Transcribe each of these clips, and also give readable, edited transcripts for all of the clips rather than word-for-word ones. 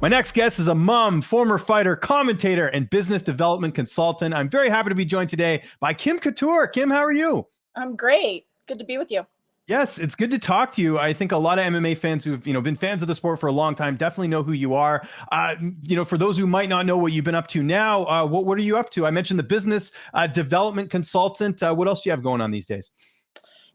My next guest is a mom, former fighter, commentator, and business development consultant. I'm very happy to be joined today by Kim Couture. Kim, how are you? I'm great. Good to be with you. Yes, it's good to talk to you. I think a lot of MMA fans who've been fans of the sport for a long time definitely know who you are. For those who might not know what you've been up to now, what are you up to? I mentioned the business development consultant. What else do you have going on these days?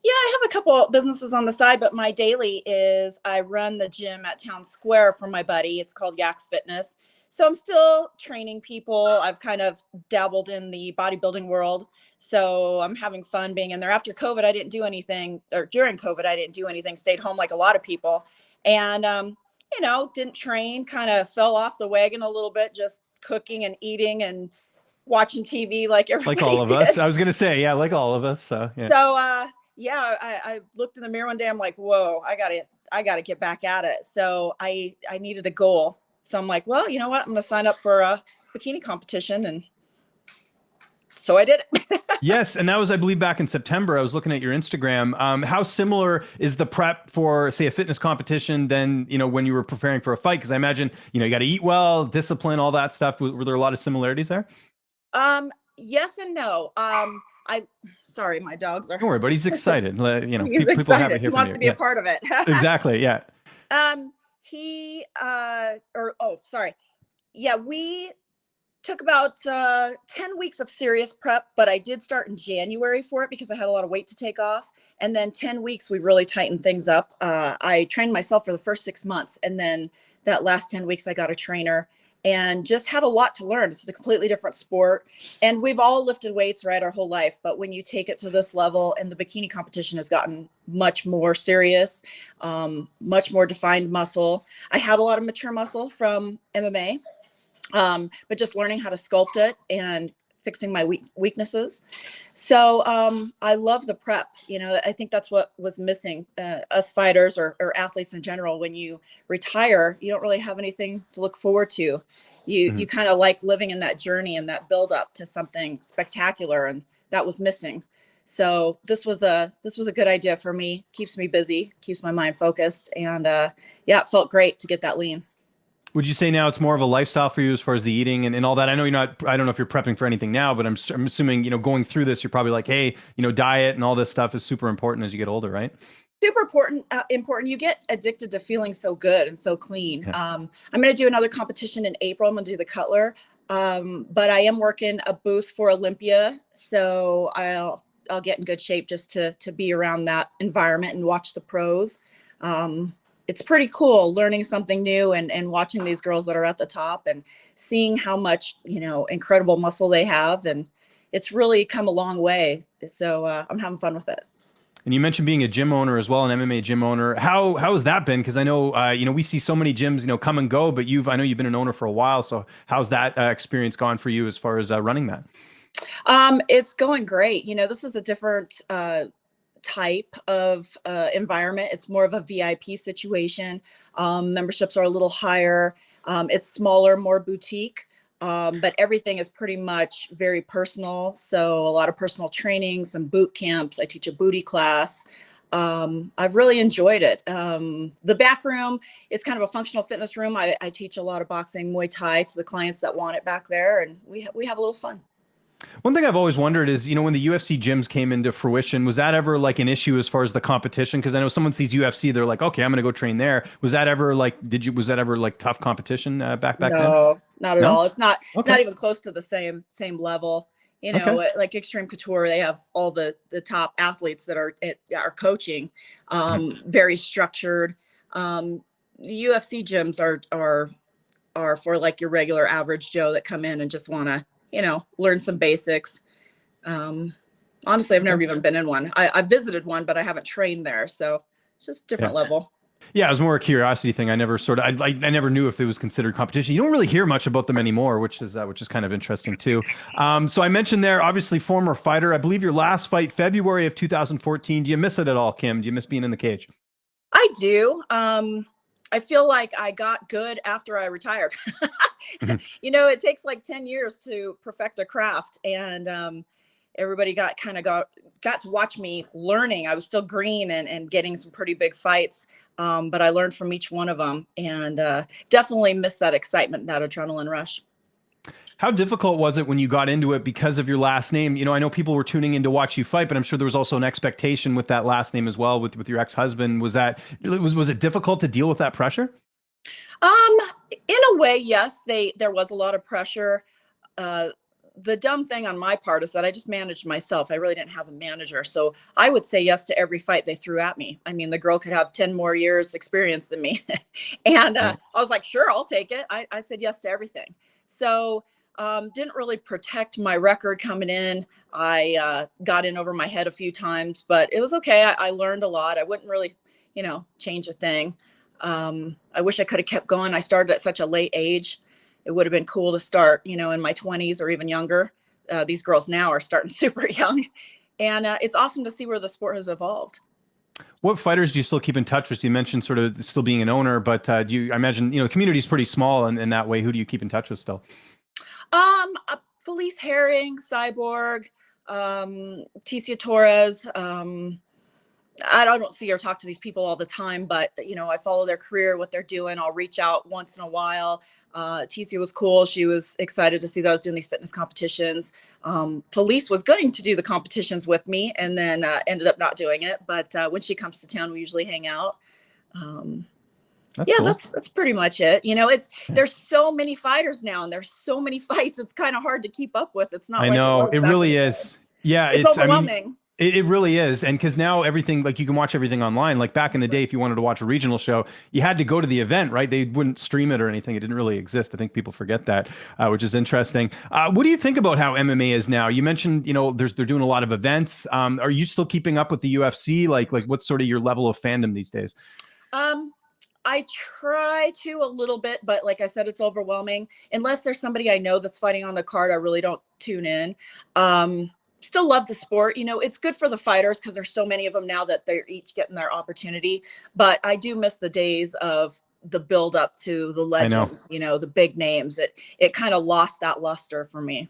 Yeah, I have a couple businesses on the side, but my daily is I run the gym at Town Square for my buddy. It's called Yaks Fitness. So I'm still training people. I've kind of dabbled in the bodybuilding world. So I'm having fun being in there. After COVID, I didn't do anything, or during COVID, I didn't do anything, stayed home like a lot of people. And, didn't train, kind of fell off the wagon a little bit, just cooking and eating and watching TV like everybody Like all of did. us. I was going to say, yeah, like all of us. So, yeah. I looked in the mirror one day. I'm like, whoa, I gotta get back at it. So I needed a goal. So I'm like, well, you know what? I'm going to sign up for a bikini competition. And so I did it. Yes. And that was, I believe, back in September. I was looking at your Instagram. How similar is the prep for, say, a fitness competition than, when you were preparing for a fight? Because I imagine, you got to eat well, discipline, all that stuff. Were there a lot of similarities there? Yes and no. Sorry, my dogs are. Don't worry, but he's excited. He's excited. He wants to be a part of it. Exactly. Yeah. Yeah, we took about 10 weeks of serious prep, but I did start in January for it because I had a lot of weight to take off. And then 10 weeks, we really tightened things up. I trained myself for the first 6 months. And then that last 10 weeks, I got a trainer and just had a lot to learn. It's a completely different sport. And we've all lifted weights, right, our whole life. But when you take it to this level, and the bikini competition has gotten much more serious, much more defined muscle. I had a lot of mature muscle from MMA, but just learning how to sculpt it and fixing my weaknesses. So I love the prep. I think that's what was missing. Us fighters or athletes in general, when you retire, you don't really have anything to look forward to. You kind of like living in that journey and that build up to something spectacular, and that was missing. So this was a good idea for me. Keeps me busy, keeps my mind focused, and it felt great to get that lean. Would you say now it's more of a lifestyle for you as far as the eating and all that? I know you're not, I don't know if you're prepping for anything now, but I'm assuming, going through this, you're probably like, hey, diet and all this stuff is super important as you get older, right? Super important. You get addicted to feeling so good and so clean. Yeah. I'm going to do another competition in April. I'm going to do the Cutler. But I am working a booth for Olympia. So I'll get in good shape just to be around that environment and watch the pros. It's pretty cool learning something new and watching these girls that are at the top and seeing how much, incredible muscle they have. And it's really come a long way. So I'm having fun with it. And you mentioned being a gym owner as well, an MMA gym owner. How has that been? Because I know, we see so many gyms, come and go, but I know you've been an owner for a while. So how's that experience gone for you as far as running that? It's going great. This is a different type of environment. It's more of a VIP situation. Memberships are a little higher. It's smaller, more boutique. But everything is pretty much very personal. So a lot of personal training, some boot camps. I teach a booty class. I've really enjoyed it. The back room is kind of a functional fitness room. I teach a lot of boxing, Muay Thai to the clients that want it back there. And we have a little fun. One thing I've always wondered is, when the UFC gyms came into fruition, was that ever like an issue as far as the competition? Because I know someone sees UFC, they're like, okay, I'm going to go train there. Was that ever like tough competition back then? No, not at all. It's not even close to the same level. Like Extreme Couture, they have all the top athletes that are coaching, very structured. The UFC gyms are for like your regular average Joe that come in and just want to, learn some basics. Honestly, I've never even been in one. I visited one, but I haven't trained there. So it's just different level. Yeah, it was more a curiosity thing. I never I never knew if it was considered competition. You don't really hear much about them anymore, which is kind of interesting too. So I mentioned there, obviously former fighter. I believe your last fight, February of 2014. Do you miss it at all, Kim? Do you miss being in the cage? I do. I feel like I got good after I retired. It takes like 10 years to perfect a craft, and everybody got to watch me learning. I was still green and getting some pretty big fights. But I learned from each one of them, and definitely missed that excitement, that adrenaline rush. How difficult was it when you got into it because of your last name? You know, I know people were tuning in to watch you fight, but I'm sure there was also an expectation with that last name as well with your ex-husband. Was it difficult to deal with that pressure? In a way, yes, there was a lot of pressure. The dumb thing on my part is that I just managed myself. I really didn't have a manager. So I would say yes to every fight they threw at me. I mean, the girl could have 10 more years experience than me. And I was like, sure, I'll take it. I said yes to everything. So didn't really protect my record coming in. I got in over my head a few times, but it was okay. I learned a lot. I wouldn't really, change a thing. I wish I could have kept going. I started at such a late age. It would have been cool to start, in my 20s or even younger. These girls now are starting super young. And it's awesome to see where the sport has evolved. What fighters do you still keep in touch with? You mentioned sort of still being an owner, but I imagine, the community is pretty small in that way. Who do you keep in touch with still? Felice Herring, Cyborg, Ticia Torres. I don't see or talk to these people all the time, but I follow their career, what they're doing. I'll reach out once in a while. Ticia was cool. She was excited to see that I was doing these fitness competitions. Felice was going to do the competitions with me and then ended up not doing it. But when she comes to town, we usually hang out. Cool. That's pretty much it. There's so many fighters now and there's so many fights. It's kind of hard to keep up with. It's not. I know it really is. Yeah, it's overwhelming. It really is. And because now everything, like you can watch everything online. Like back in the day, if you wanted to watch a regional show, you had to go to the event, right? They wouldn't stream it or anything. It didn't really exist. I think people forget that, which is interesting. What do you think about how MMA is now? You mentioned, they're doing a lot of events. Are you still keeping up with the UFC? Like what's sort of your level of fandom these days? I try to a little bit, but like I said, it's overwhelming. Unless there's somebody I know that's fighting on the card, I really don't tune in. Still love the sport. It's good for the fighters because there's so many of them now that they're each getting their opportunity. But I do miss the days of the build up to the legends, the big names. It kind of lost that luster for me.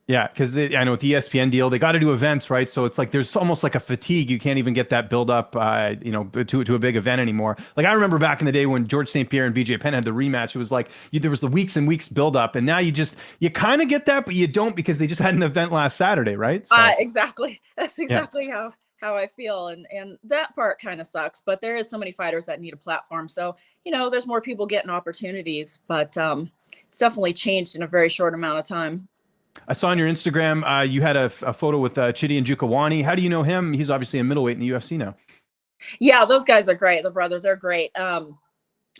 Yeah, because I know with the ESPN deal, they got to do events, right? So it's like there's almost like a fatigue. You can't even get that build up, to a big event anymore. Like I remember back in the day when George St. Pierre and BJ Penn had the rematch. It was like there was the weeks and weeks build up, and now you kind of get that, but you don't because they just had an event last Saturday, right? So, exactly. That's exactly how I feel, and that part kind of sucks. But there is so many fighters that need a platform, so there's more people getting opportunities. But it's definitely changed in a very short amount of time. I saw on your Instagram, you had a photo with Chidi and Jukawani. How do you know him? He's obviously a middleweight in the UFC now. Yeah, those guys are great. The brothers are great. I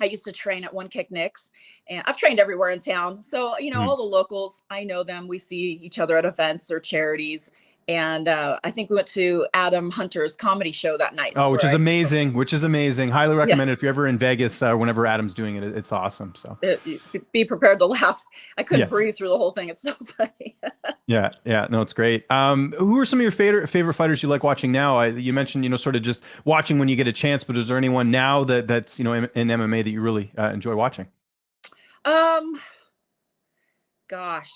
used to train at One Kick Nick's, and I've trained everywhere in town. So, all the locals, I know them. We see each other at events or charities. And I think we went to Adam Hunter's comedy show that night. Oh, which is amazing. Highly recommend it if you're ever in Vegas, whenever Adam's doing it. It's awesome. So be prepared to laugh. I couldn't breathe through the whole thing. It's so funny. Yeah. No, it's great. Who are some of your favorite fighters you like watching now? You mentioned, sort of just watching when you get a chance, but is there anyone now that's, in MMA that you really enjoy watching? Gosh.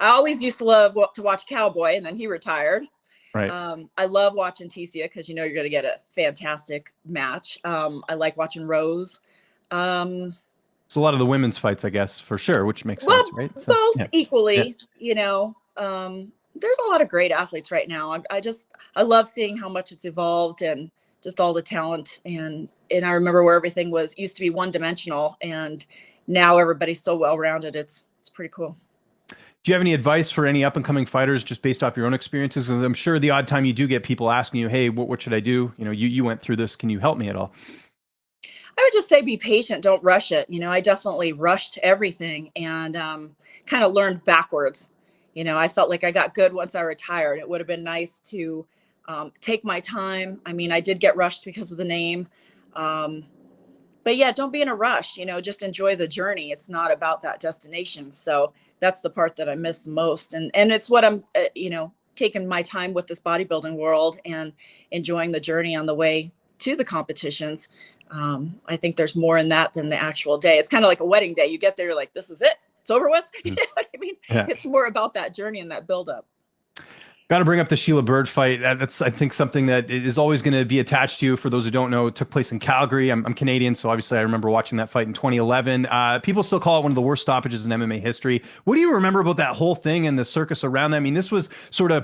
I always used to love to watch Cowboy, and then he retired. Right. I love watching Ticia because you're going to get a fantastic match. I like watching Rose. So a lot of the women's fights, I guess, for sure, which makes sense, right? So, both equally. There's a lot of great athletes right now. I love seeing how much it's evolved and just all the talent. And I remember where everything used to be one dimensional, and now everybody's so well rounded. It's pretty cool. Do you have any advice for any up and coming fighters just based off your own experiences? Because I'm sure the odd time you do get people asking you, hey, what should I do? You went through this. Can you help me at all? I would just say be patient. Don't rush it. I definitely rushed everything and kind of learned backwards. I felt like I got good once I retired. It would have been nice to take my time. I mean, I did get rushed because of the name. But yeah, don't be in a rush, just enjoy the journey. It's not about that destination. So that's the part that I miss the most. And it's what I'm, taking my time with this bodybuilding world and enjoying the journey on the way to the competitions. I think there's more in that than the actual day. It's kind of like a wedding day. You get there, you're like, this is it. It's over with. You know what I mean? Yeah. It's more about that journey and that buildup. Got to bring up the Sheila Bird fight. That's, I think, something that is always going to be attached to you. For those who don't know, it took place in Calgary. I'm Canadian, so obviously I remember watching that fight in 2011. People still call it one of the worst stoppages in MMA history. What do you remember about that whole thing and the circus around that? I mean, this was sort of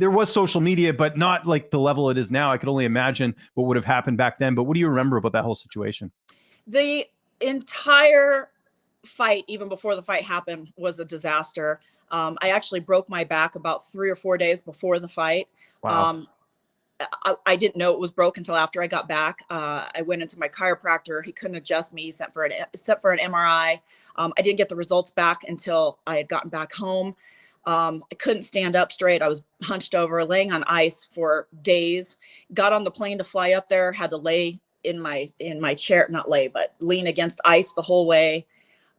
there was social media, but not like the level it is now. I could only imagine what would have happened back then. But what do you remember about that whole situation? The entire fight, even before the fight happened, was a disaster. I actually broke my back about 3 or 4 days before the fight. Wow. I didn't know it was broke until after I got back. I went into my chiropractor. He couldn't adjust me. He sent for an MRI. I didn't get the results back until I had gotten back home. I couldn't stand up straight. I was hunched over, laying on ice for days. Got on the plane to fly up there. Had to lay in my chair, not lay, but lean against ice the whole way.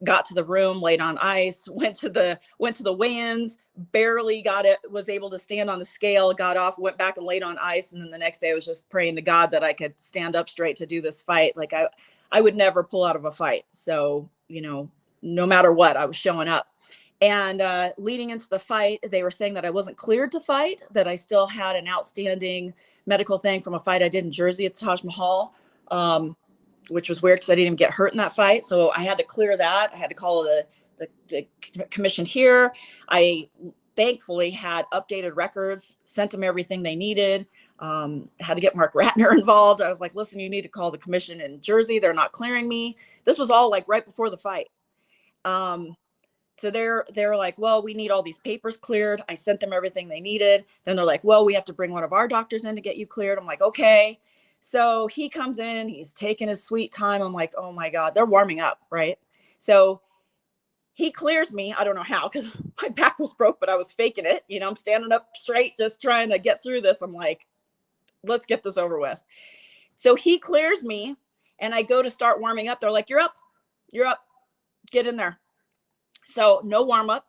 Got to the room, laid on ice, went to the weigh-ins, barely was able to stand on the scale, got off, went back and laid on ice. And then the next day I was just praying to God that I could stand up straight to do this fight. Like I would never pull out of a fight. So, no matter what, I was showing up. And leading into the fight, they were saying that I wasn't cleared to fight, that I still had an outstanding medical thing from a fight I did in Jersey at Taj Mahal. Which was weird because I didn't even get hurt in that fight. So I had to clear that. I had to call the commission here. I thankfully had updated records, sent them everything they needed. Had to get Mark Ratner involved. I was like, listen, you need to call the commission in Jersey. They're not clearing me. This was all like right before the fight. So they're like, well, we need all these papers cleared. I sent them everything they needed. Then they're like, well, we have to bring one of our doctors in to get you cleared. I'm like, okay. So he comes in, he's taking his sweet time. I'm like, oh my God, they're warming up, right? So he clears me. I don't know how, because my back was broke, but I was faking it. I'm standing up straight, just trying to get through this. I'm like, let's get this over with. So he clears me and I go to start warming up. They're like, you're up, get in there. So no warm up,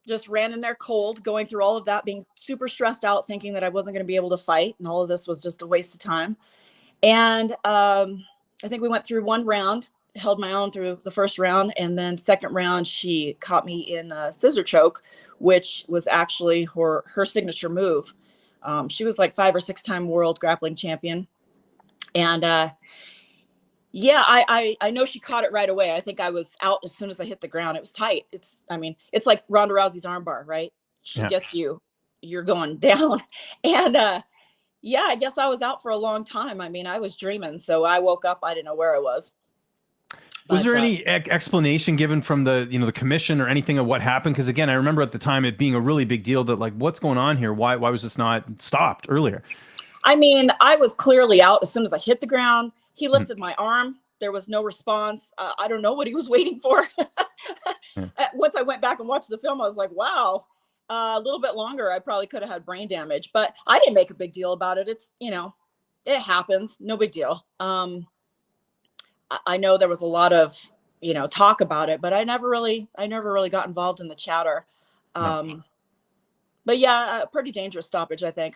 just ran in there cold, going through all of that, being super stressed out, thinking that I wasn't going to be able to fight. And all of this was just a waste of time. And I think we went through one round, held my own through the first round. And then second round, she caught me in a scissor choke, which was actually her signature move. She was like 5 or 6 time world grappling champion. And yeah, I know she caught it right away. I think I was out as soon as I hit the ground. It was tight. It's like Ronda Rousey's armbar, right? She gets you, you're going down. And yeah, I guess I was out for a long time. I was dreaming. So I woke up, I didn't know where I was. Was there any explanation given from the commission or anything of what happened? Because again, I remember at the time it being a really big deal that like, what's going on here? Why was this not stopped earlier? I was clearly out as soon as I hit the ground. He lifted my arm. There was no response. I don't know what he was waiting for. Once I went back and watched the film, I was like, wow. A little bit longer, I probably could have had brain damage, but I didn't make a big deal about it. It's, it happens. No big deal. I know there was a lot of, talk about it, but I never really got involved in the chatter. But yeah, a pretty dangerous stoppage, I think.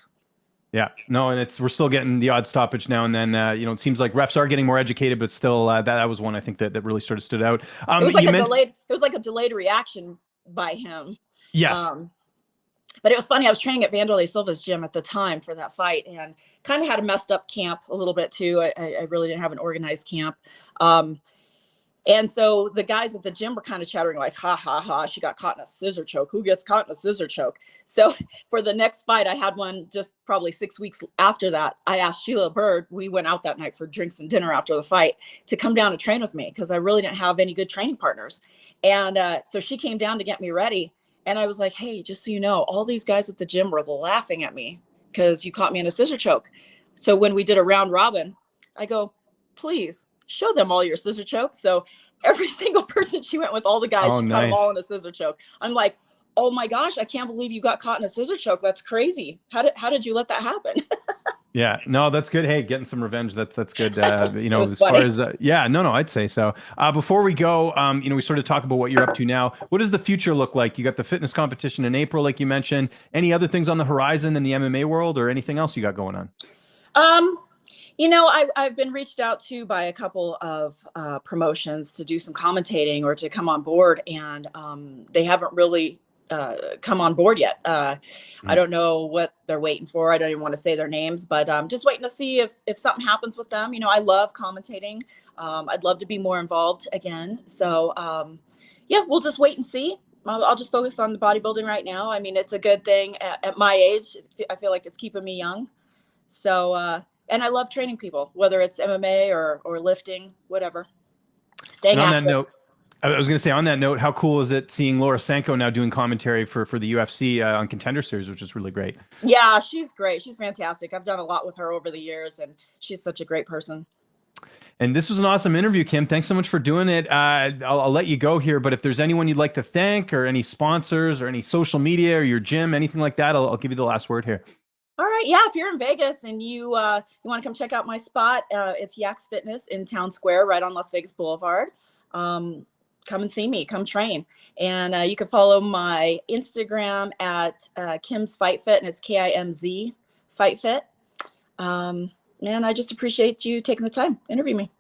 Yeah, no, and we're still getting the odd stoppage now and then. It seems like refs are getting more educated, but still, that was one I think that really sort of stood out. It was like a delayed reaction by him. Yes. But it was funny. I was training at Vanderlei Silva's gym at the time for that fight and kind of had a messed up camp a little bit too. I really didn't have an organized camp. And so the guys at the gym were kind of chattering like, ha, ha, ha, she got caught in a scissor choke. Who gets caught in a scissor choke? So for the next fight, I had one just probably 6 weeks after that. I asked Sheila Bird, we went out that night for drinks and dinner after the fight, to come down to train with me because I really didn't have any good training partners. And so she came down to get me ready. And I was like, hey, just so you know, all these guys at the gym were laughing at me because you caught me in a scissor choke. So when we did a round robin, I go, please show them all your scissor chokes. So every single person she went with, all the guys, she caught them all in a scissor choke. I'm like, oh my gosh, I can't believe you got caught in a scissor choke. That's crazy. How did you let that happen? Yeah, no, that's good. Hey, getting some revenge. That's good. As far as, I'd say so. Before we go, we sort of talk about what you're up to now. What does the future look like? You got the fitness competition in April, like you mentioned. Any other things on the horizon in the MMA world or anything else you got going on? I've been reached out to by a couple of promotions to do some commentating or to come on board. And they haven't really come on board yet. I don't know what they're waiting for. I don't even want to say their names, but I'm just waiting to see if something happens with them. You know, I love commentating. I'd love to be more involved again. So yeah, we'll just wait and see. I'll just focus on the bodybuilding right now. I mean, it's a good thing at my age. I feel like it's keeping me young. So, and I love training people, whether it's MMA or lifting, whatever. Staying And on that active. note, I was going to say, on that note, how cool is it seeing Laura Sanko now doing commentary for the UFC on Contender Series, which is really great. Yeah, she's great. She's fantastic. I've done a lot with her over the years, and she's such a great person. And this was an awesome interview, Kim. Thanks so much for doing it. I'll let you go here, but if there's anyone you'd like to thank, or any sponsors, or any social media, or your gym, anything like that, I'll give you the last word here. All right. Yeah. If you're in Vegas and you want to come check out my spot, it's Yaks Fitness in Town Square, right on Las Vegas Boulevard. Come and see me, come train. And you can follow my Instagram at Kim's Fight Fit, and it's KIMZ Fight Fit. And I just appreciate you taking the time to interview me.